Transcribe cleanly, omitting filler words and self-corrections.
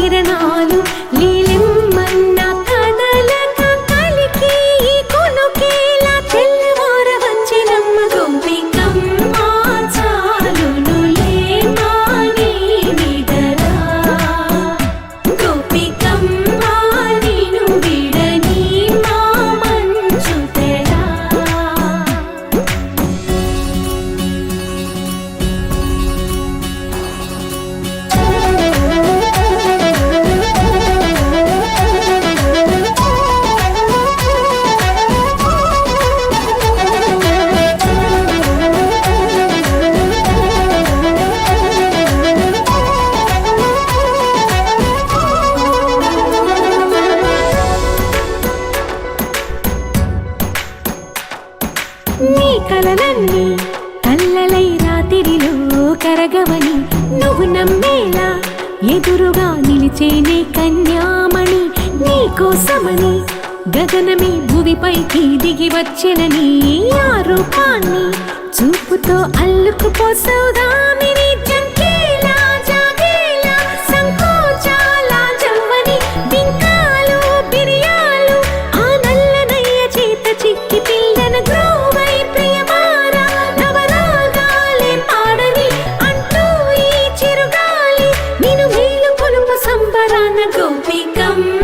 కిరణాలు లీలిమ్మన్న కదలక కలికి కొనుకేలా తెల్లవార వచ్చినమ్మ గోపికమ్మ చాలునులే మాని నిదరా గోపికమ్మ నిను విడని మా మంచు తెరా నీ కలలన్నీ కల్లలై రాత్రిలో కరగవని నువ్వు నమ్మేలా ఎదురుగా నిలిచేనే కన్యామణి నీ కోసమని గగనమే భువిపైకి దిగి వచ్చెనని ఆ రూపాన్ని చూపుతో అల్లుకుపోసౌదామిని జంకేలా జాగేలా సంకోచాల జవ్వని బింకాలు బిరియాలు ఆ నల్లనయ్య చేత చిక్కి పిల్లన గ్రోవై ప్రియమారా నవరాగాలే పాడని అంటూ ఈ చిరుగాలి నిను మేలు కొలుపు సంబరాన గోపికమ్మ